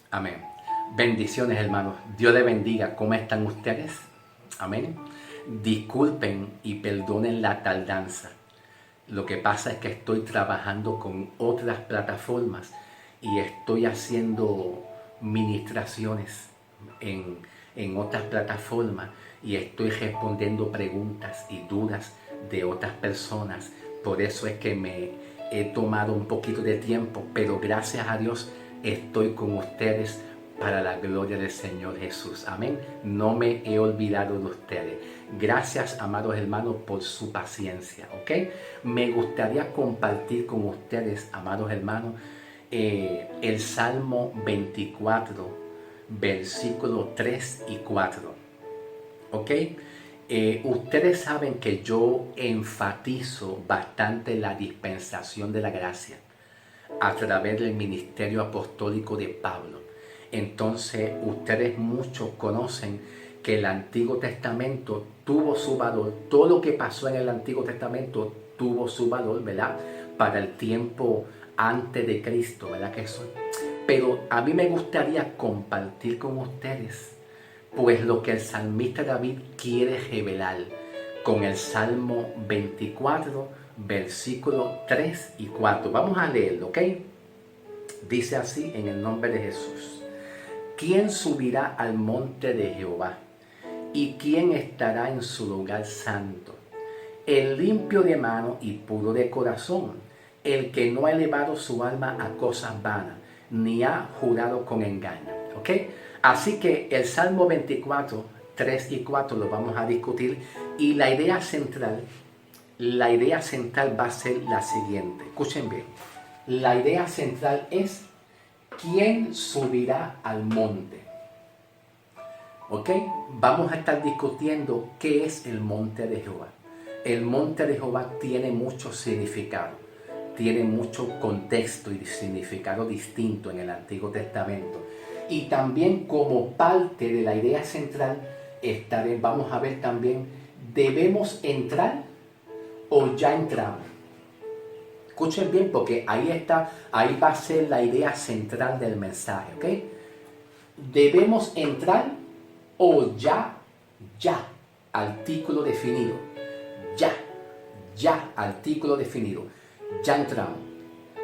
Amén. Bendiciones, hermanos. Dios les bendiga. ¿Cómo están ustedes? Amén. Disculpen y perdonen la tardanza. Lo que pasa es que estoy trabajando con otras plataformas y estoy haciendo ministraciones en otras plataformas y estoy respondiendo preguntas y dudas de otras personas. Por eso es que me he tomado un poquito de tiempo, pero gracias a Dios estoy con ustedes para la gloria del Señor Jesús. Amén. No me he olvidado de ustedes. Gracias, amados hermanos, por su paciencia. ¿Ok? Me gustaría compartir con ustedes, amados hermanos, el Salmo 24, versículos 3 y 4. ¿Ok? Ustedes saben que yo enfatizo bastante la dispensación de la gracia a través del ministerio apostólico de Pablo. Entonces, ustedes muchos conocen que el Antiguo Testamento tuvo su valor. Todo lo que pasó en el Antiguo Testamento tuvo su valor, ¿verdad? Para el tiempo antes de Cristo, ¿verdad que eso? Pero a mí me gustaría compartir con ustedes, pues lo que el salmista David quiere revelar con el Salmo 24, versículos 3 y 4. Vamos a leerlo, ¿ok? Dice así en el nombre de Jesús. ¿Quién subirá al monte de Jehová? ¿Y quién estará en su lugar santo? El limpio de mano y puro de corazón, el que no ha elevado su alma a cosas vanas, ni ha jurado con engaño. ¿Ok? Así que el Salmo 24, 3 y 4 lo vamos a discutir y la idea central va a ser la siguiente. Escuchen bien. La idea central es ¿quién subirá al monte? ¿Ok? Vamos a estar discutiendo qué es el monte de Jehová. El monte de Jehová tiene mucho significado, tiene mucho contexto y significado distinto en el Antiguo Testamento. Y también como parte de la idea central, vamos a ver también, ¿debemos entrar o ya entramos? Escuchen bien porque ahí va a ser la idea central del mensaje, ¿ok? ¿Debemos entrar o ya, artículo definido? Ya, artículo definido. Ya entramos,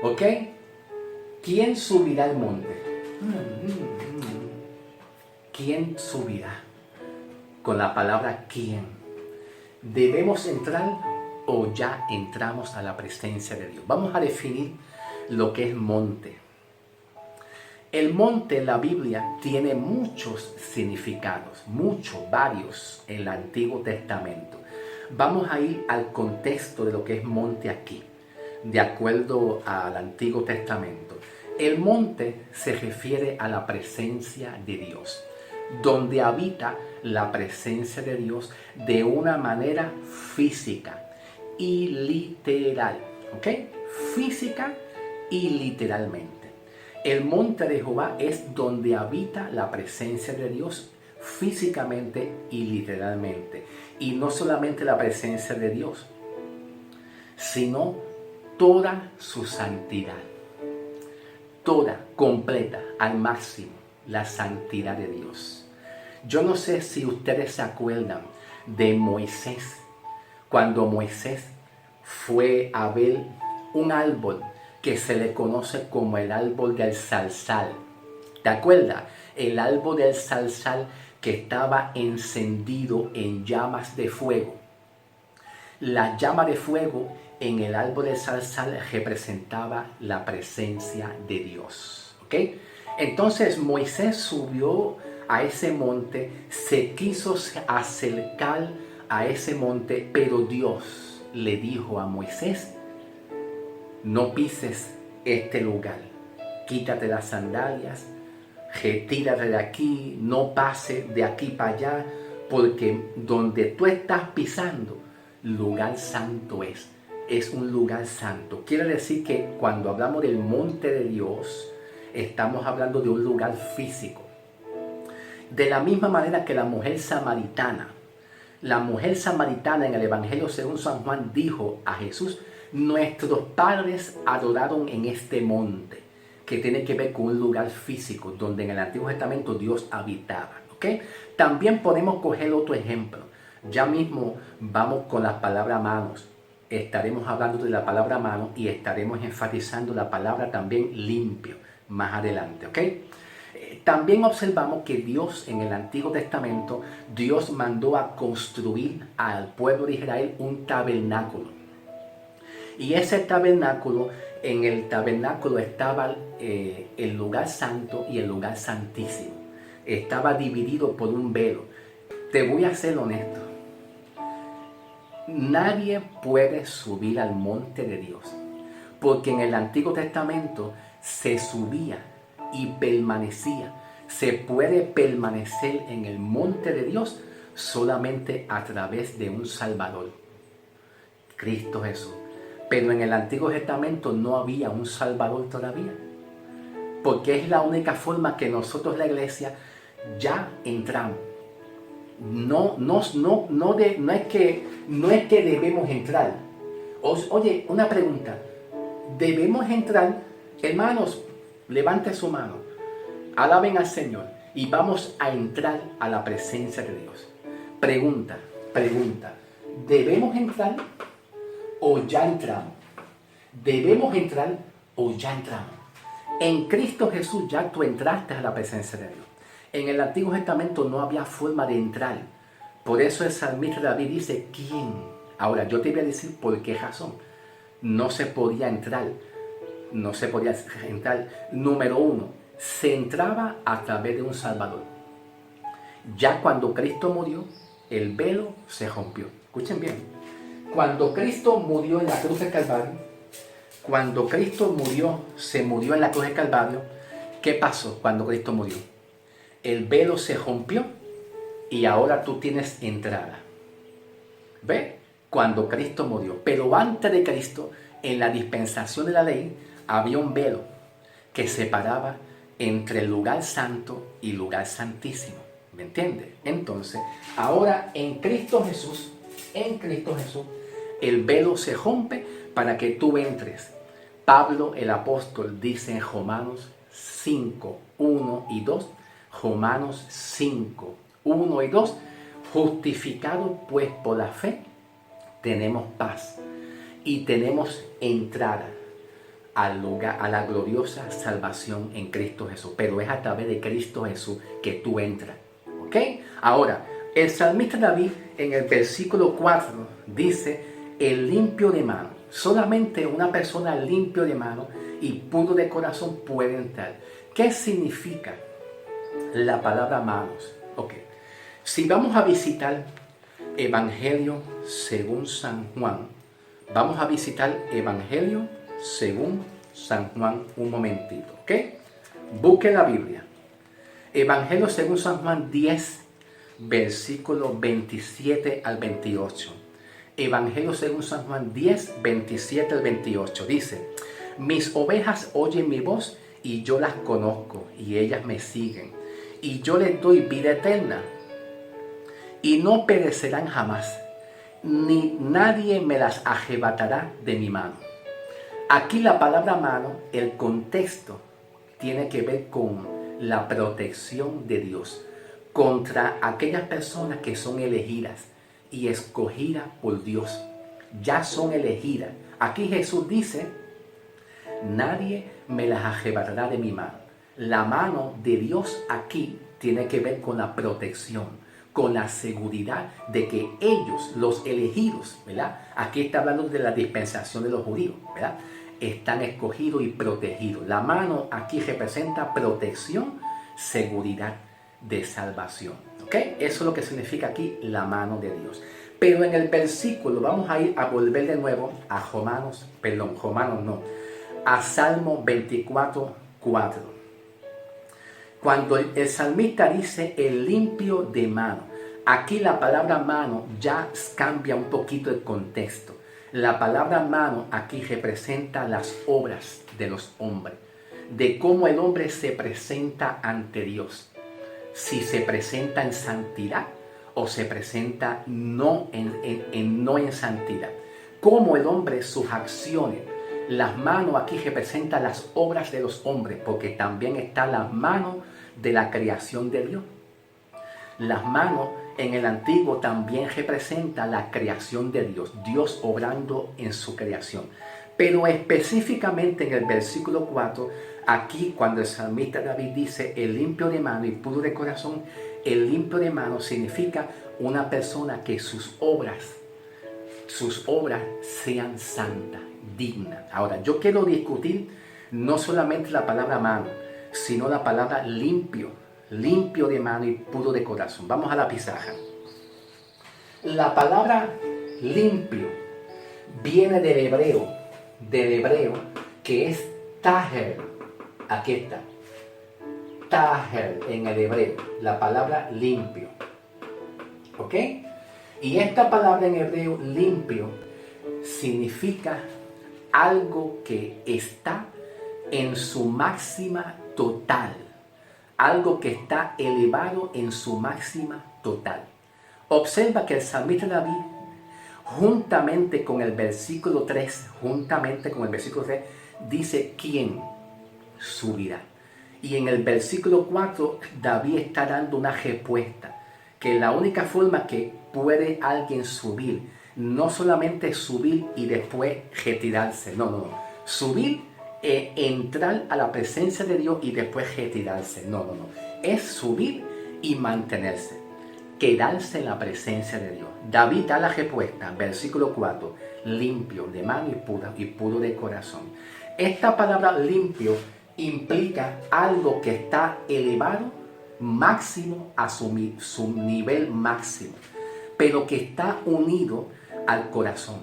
¿ok? ¿Quién subirá al monte? ¿Quién subirá? Con la palabra ¿quién? ¿Debemos entrar o ya entramos a la presencia de Dios? Vamos a definir lo que es monte. El monte en la Biblia tiene muchos significados, varios en el Antiguo Testamento. Vamos a ir al contexto de lo que es monte aquí, de acuerdo al Antiguo Testamento. El monte se refiere a la presencia de Dios, donde habita la presencia de Dios de una manera física y literal, ¿ok? Física y literalmente. El monte de Jehová es donde habita la presencia de Dios físicamente y literalmente. Y no solamente la presencia de Dios, sino toda su santidad. Toda, completa, al máximo, la santidad de Dios. Yo no sé si ustedes se acuerdan de Moisés, cuando Moisés fue a ver un árbol que se le conoce como el árbol del zarzal. ¿Te acuerdas? El árbol del zarzal que estaba encendido en llamas de fuego. La llama de fuego en el árbol del zarzal representaba la presencia de Dios. ¿Ok? Entonces Moisés subió a ese monte, se quiso acercar a ese monte, pero Dios le dijo a Moisés: no pises este lugar, quítate las sandalias, retírate de aquí, no pase de aquí para allá, porque donde tú estás pisando, lugar santo es un lugar santo. Quiere decir que cuando hablamos del monte de Dios, estamos hablando de un lugar físico. De la misma manera que la mujer samaritana en el Evangelio según San Juan dijo a Jesús: nuestros padres adoraron en este monte. que tiene que ver con un lugar físico, donde en el Antiguo Testamento Dios habitaba. ¿Ok? También podemos coger otro ejemplo. Ya mismo vamos con la palabra manos. Estaremos hablando de la palabra mano y estaremos enfatizando la palabra también limpio más adelante. ¿Ok? También observamos que Dios en el Antiguo Testamento, Dios mandó a construir al pueblo de Israel un tabernáculo. Y ese tabernáculo, en el tabernáculo estaba el lugar santo y el lugar santísimo. Estaba dividido por un velo. Te voy a ser honesto. Nadie puede subir al monte de Dios, porque en el Antiguo Testamento se subía y permanecía. Se puede permanecer en el monte de Dios solamente a través de un Salvador, Cristo Jesús. Pero en el Antiguo Testamento no había un Salvador todavía, porque es la única forma que nosotros, la iglesia, ya entramos. No es que debemos entrar. Oye, una pregunta. ¿Debemos entrar? Hermanos, levante su mano. Alaben al Señor y vamos a entrar a la presencia de Dios. Pregunta. ¿Debemos entrar o ya entramos? ¿Debemos entrar o ya entramos? En Cristo Jesús ya tú entraste a la presencia de Dios. En el Antiguo Testamento no había forma de entrar. Por eso el salmista David dice, ¿quién? Ahora, yo te voy a decir por qué razón. No se podía entrar. Número uno, se entraba a través de un Salvador. Ya cuando Cristo murió, el velo se rompió. Escuchen bien. Cuando Cristo murió en la cruz del Calvario, se murió en la cruz del Calvario, ¿qué pasó cuando Cristo murió? El velo se rompió y ahora tú tienes entrada. ¿Ve? Cuando Cristo murió. Pero antes de Cristo, en la dispensación de la ley, había un velo que separaba entre el lugar santo y el lugar santísimo. ¿Me entiendes? Entonces, ahora en Cristo Jesús, el velo se rompe para que tú entres. Pablo el apóstol dice en Romanos 5, 1 y 2, Romanos 5, 1 y 2, justificados pues por la fe, tenemos paz y tenemos entrada al lugar, a la gloriosa salvación en Cristo Jesús. Pero es a través de Cristo Jesús que tú entras. ¿Ok? Ahora, el salmista David en el versículo 4 dice, el limpio de mano. Solamente una persona limpio de mano y puro de corazón puede entrar. ¿Qué significa la palabra manos? Ok. Si vamos a visitar Evangelio según San Juan, vamos a visitar Evangelio según San Juan un momentito, ¿ok? Busque la Biblia. Evangelio según San Juan 10, versículos 27 al 28. Evangelio según San Juan 10, 27 al 28. Dice, mis ovejas oyen mi voz y yo las conozco y ellas me siguen. Y yo les doy vida eterna y no perecerán jamás, ni nadie me las arrebatará de mi mano. Aquí la palabra mano, el contexto tiene que ver con la protección de Dios contra aquellas personas que son elegidas y escogidas por Dios. Ya son elegidas. Aquí Jesús dice, nadie me las arrebatará de mi mano. La mano de Dios aquí tiene que ver con la protección, con la seguridad de que ellos, los elegidos, ¿verdad? Aquí está hablando de la dispensación de los judíos, ¿verdad? Están escogidos y protegidos. La mano aquí representa protección, seguridad de salvación. ¿Ok? Eso es lo que significa aquí la mano de Dios. Pero en el versículo, vamos a ir a volver de nuevo a a Salmo 24, 4. Cuando el salmista dice el limpio de mano, aquí la palabra mano ya cambia un poquito el contexto. La palabra mano aquí representa las obras de los hombres, de cómo el hombre se presenta ante Dios. Si se presenta en santidad o se presenta no en santidad. Cómo el hombre, sus acciones Las manos aquí representan las obras de los hombres, porque también está las manos de la creación de Dios. Las manos en el antiguo también representan la creación de Dios, Dios obrando en su creación. Pero específicamente en el versículo 4, aquí cuando el salmista David dice el limpio de mano y puro de corazón, el limpio de mano significa una persona que sus obras sean santas, dignas. Ahora, yo quiero discutir no solamente la palabra mano, sino la palabra limpio de mano y puro de corazón. Vamos a la pizarra. La palabra limpio viene del hebreo, que es taher. Aquí está. Taher en el hebreo, la palabra limpio. ¿Ok? Y esta palabra en hebreo, limpio, significa algo que está en su máxima total. Algo que está elevado en su máxima total. Observa que el salmista David, juntamente con el versículo 3, dice ¿quién subirá? Y en el versículo 4, David está dando una respuesta, que la única forma que puede alguien subir, no solamente subir y después retirarse, no. Subir es entrar a la presencia de Dios y después retirarse, no. Es subir y mantenerse, quedarse en la presencia de Dios. David da la respuesta, versículo 4, limpio de mano y puro de corazón. Esta palabra limpio implica algo que está elevado máximo a su nivel máximo, pero que está unido al corazón,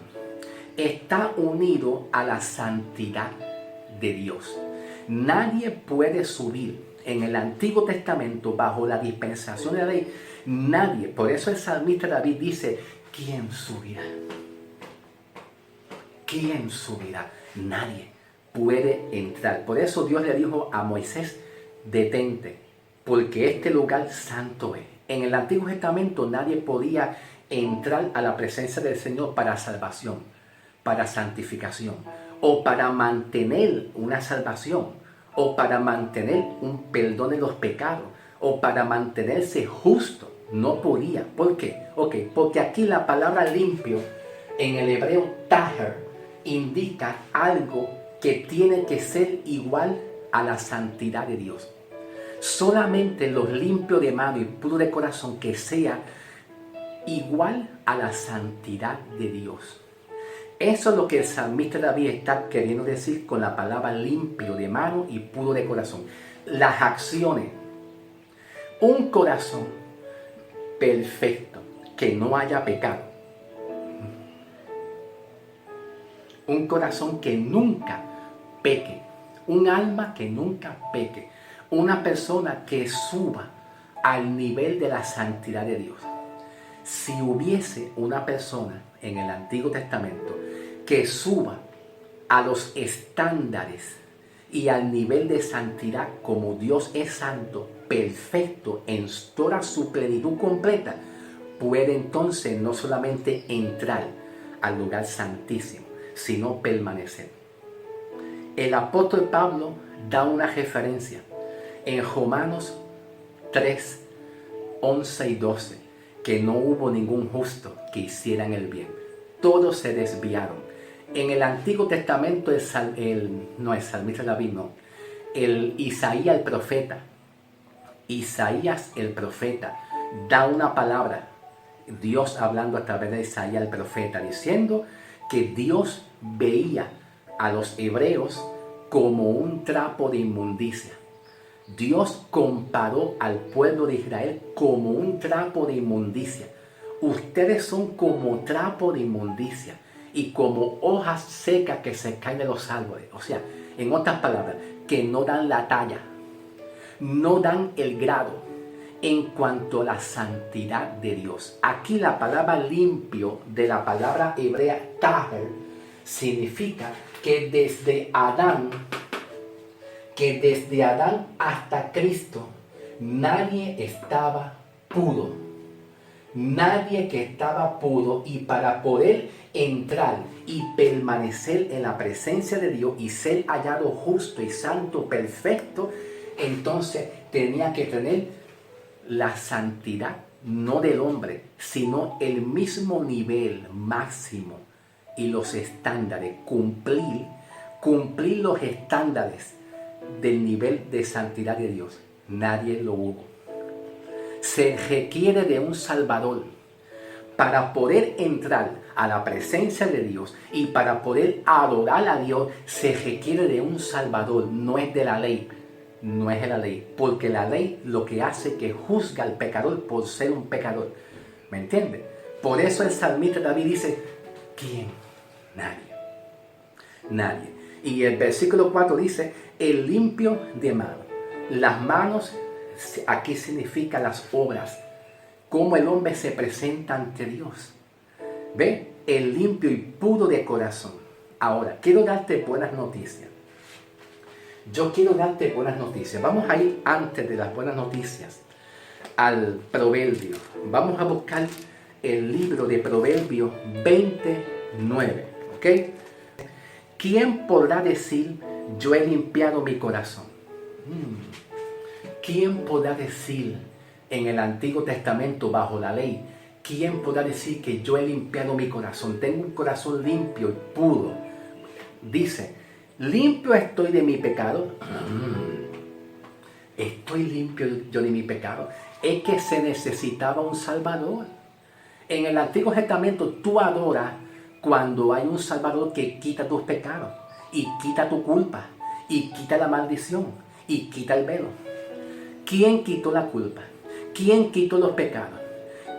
está unido a la santidad de Dios. Nadie puede subir en el Antiguo Testamento bajo la dispensación de la ley. Nadie. Por eso el salmista David dice, ¿quién subirá? ¿Quién subirá? Nadie puede entrar. Por eso Dios le dijo a Moisés, detente, porque este lugar santo es. En el Antiguo Testamento nadie podía entrar a la presencia del Señor para salvación, para santificación, o para mantener una salvación, o para mantener un perdón de los pecados, o para mantenerse justo. No podía. ¿Por qué? Porque aquí la palabra limpio en el hebreo taher indica algo que tiene que ser igual a la santidad de Dios. Solamente los limpios de mano y puro de corazón que sea igual a la santidad de Dios. Eso es lo que el salmista David está queriendo decir con la palabra limpio de mano y puro de corazón. Las acciones. Un corazón perfecto, que no haya pecado. Un corazón que nunca peque. Un alma que nunca peque. Una persona que suba al nivel de la santidad de Dios. Si hubiese una persona en el Antiguo Testamento que suba a los estándares y al nivel de santidad como Dios es santo, perfecto, en toda su plenitud completa, puede entonces no solamente entrar al lugar santísimo, sino permanecer. El apóstol Pablo da una referencia en Romanos 3, 11 y 12, que no hubo ningún justo que hicieran el bien. Todos se desviaron. En el Antiguo Testamento, Isaías el profeta da una palabra, Dios hablando a través de Isaías el profeta, diciendo que Dios veía a los hebreos como un trapo de inmundicia. Dios comparó al pueblo de Israel como un trapo de inmundicia. Ustedes son como trapo de inmundicia y como hojas secas que se caen de los árboles. O sea, en otras palabras, que no dan la talla, no dan el grado en cuanto a la santidad de Dios. Aquí la palabra limpio de la palabra hebrea taher significa que desde Adán hasta Cristo nadie estaba puro. Nadie que estaba puro, y para poder entrar y permanecer en la presencia de Dios y ser hallado justo y santo, perfecto, entonces tenía que tener la santidad, no del hombre, sino el mismo nivel máximo y los estándares, cumplir los estándares del nivel de santidad de Dios. Nadie lo hubo. Se requiere de un Salvador para poder entrar a la presencia de Dios y para poder adorar a Dios. Se requiere de un Salvador, no es de la ley. No es de la ley, porque la ley lo que hace es que juzga al pecador por ser un pecador. ¿Me entiendes? Por eso el salmista David dice, ¿quién? Nadie. Nadie. Y el versículo 4 dice, el limpio de mano. Las manos, aquí significa las obras. Cómo el hombre se presenta ante Dios. ¿Ve? El limpio y puro de corazón. Ahora, quiero darte buenas noticias. Yo quiero darte buenas noticias. Vamos a ir antes de las buenas noticias al Proverbio. Vamos a buscar el libro de Proverbios 29. ¿Ok? ¿Quién podrá decir, yo he limpiado mi corazón? ¿Quién podrá decir en el Antiguo Testamento bajo la ley? ¿Quién podrá decir que yo he limpiado mi corazón? Tengo un corazón limpio y puro. Dice, limpio estoy de mi pecado. Estoy limpio yo de mi pecado. Es que se necesitaba un Salvador. En el Antiguo Testamento tú adoras cuando hay un Salvador que quita tus pecados y quita tu culpa y quita la maldición y quita el velo. ¿Quién quitó la culpa? ¿Quién quitó los pecados?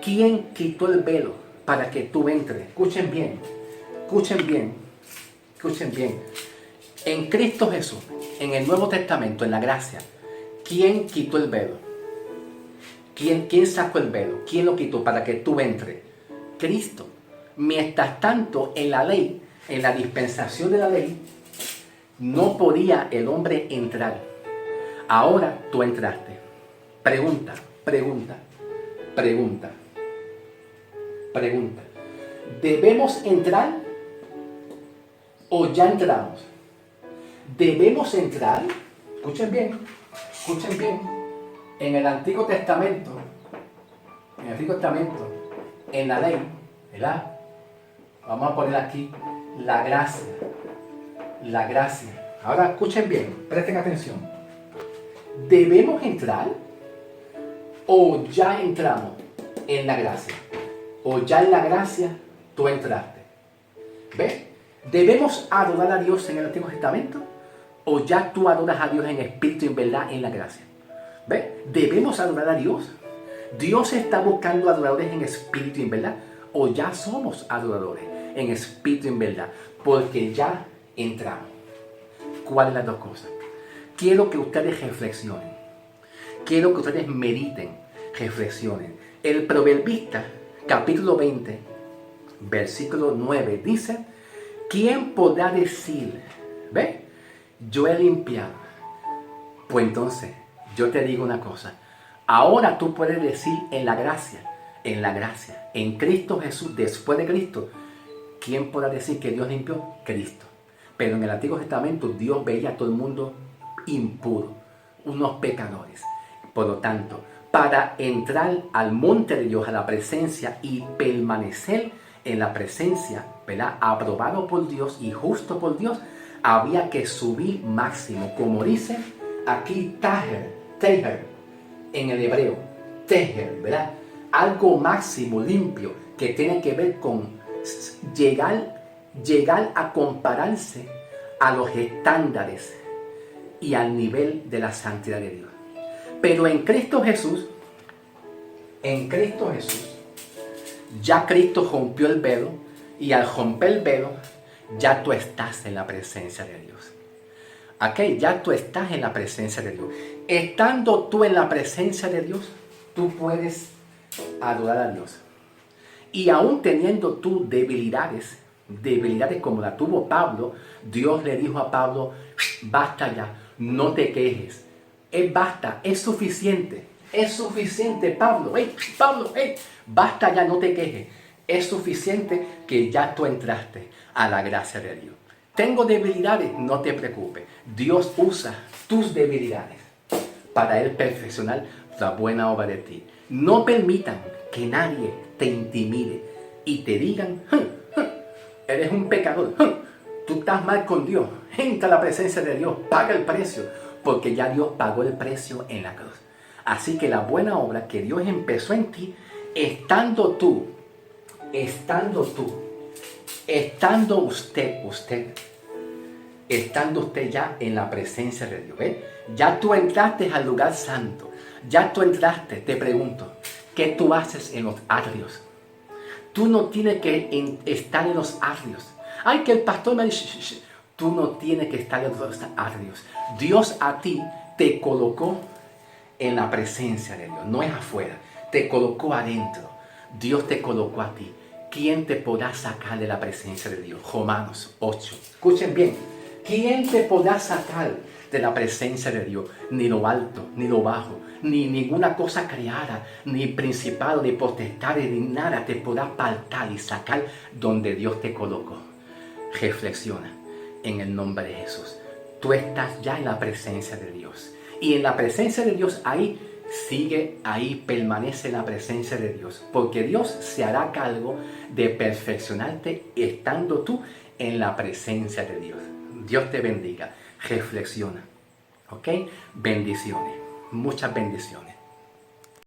¿Quién quitó el velo para que tú entres? Escuchen bien, escuchen bien, escuchen bien. En Cristo Jesús, en el Nuevo Testamento, en la gracia, ¿quién quitó el velo? ¿Quién sacó el velo? ¿Quién lo quitó para que tú entres? Cristo. Mientras tanto, en la ley, en la dispensación de la ley, no podía el hombre entrar. Ahora tú entraste. Pregunta. ¿Debemos entrar o ya entramos? ¿Debemos entrar? Escuchen bien. En el Antiguo Testamento, en la ley, ¿verdad? Vamos a poner aquí la gracia. Ahora escuchen bien, presten atención. ¿Debemos entrar o ya entramos en la gracia? O ya en la gracia tú entraste. ¿Ves? ¿Debemos adorar a Dios en el Antiguo Testamento? ¿O ya tú adoras a Dios en espíritu y en verdad en la gracia? ¿Ves? ¿Debemos adorar a Dios? ¿Dios está buscando adoradores en espíritu y en verdad? ¿O ya somos adoradores en espíritu y en verdad? Porque ya entramos. ¿Cuáles las dos cosas? Quiero que ustedes reflexionen. Quiero que ustedes mediten, reflexionen. El proverbista, capítulo 20, versículo 9, dice, ¿quién podrá decir, ve, yo he limpiado? Pues entonces, yo te digo una cosa. Ahora tú puedes decir en la gracia, en Cristo Jesús, después de Cristo, ¿quién podrá decir que Dios limpió? Cristo. Pero en el Antiguo Testamento Dios veía a todo el mundo impuro, unos pecadores. Por lo tanto, para entrar al monte de Dios, a la presencia y permanecer en la presencia, ¿verdad?, aprobado por Dios y justo por Dios, había que subir máximo, como dice aquí Teher, en el hebreo, Teher, ¿verdad? Algo máximo, limpio, que tiene que ver con llegar a compararse a los estándares y al nivel de la santidad de Dios. Pero en Cristo Jesús, ya Cristo rompió el velo, y al romper el velo, ya tú estás en la presencia de Dios. ¿Ok? Ya tú estás en la presencia de Dios. Estando tú en la presencia de Dios, tú puedes adorar a Dios. Y aún teniendo tú debilidades como la tuvo Pablo, Dios le dijo a Pablo, basta ya, no te quejes. Basta, es suficiente, Pablo, Pablo, basta ya, no te quejes. Es suficiente que ya tú entraste a la gracia de Dios. Tengo debilidades, no te preocupes. Dios usa tus debilidades para Él perfeccionar la buena obra de ti. No permitan que nadie te intimide y te digan, eres un pecador, tú estás mal con Dios, entra a la presencia de Dios, paga el precio, porque ya Dios pagó el precio en la cruz. Así que la buena obra que Dios empezó en ti, estando usted ya en la presencia de Dios, ¿eh? Ya tú entraste al lugar santo, ya tú entraste, te pregunto, ¿qué tú haces en los atrios? Tú no tienes que estar en los atrios. Ay, que el pastor me dice, tú no tienes que estar en los atrios. Dios a ti te colocó en la presencia de Dios, no es afuera, te colocó adentro. Dios te colocó a ti. ¿Quién te podrá sacar de la presencia de Dios? Romanos 8. Escuchen bien. ¿Quién te podrá sacar de la presencia de Dios? Ni lo alto, ni lo bajo, ni ninguna cosa creada, ni principado, ni potestades, ni nada te podrá apartar y sacar donde Dios te colocó. Reflexiona en el nombre de Jesús. Tú estás ya en la presencia de Dios. Y en la presencia de Dios ahí permanece en la presencia de Dios. Porque Dios se hará cargo de perfeccionarte estando tú en la presencia de Dios. Dios te bendiga. Reflexiona. ¿Ok? Bendiciones. Muchas bendiciones.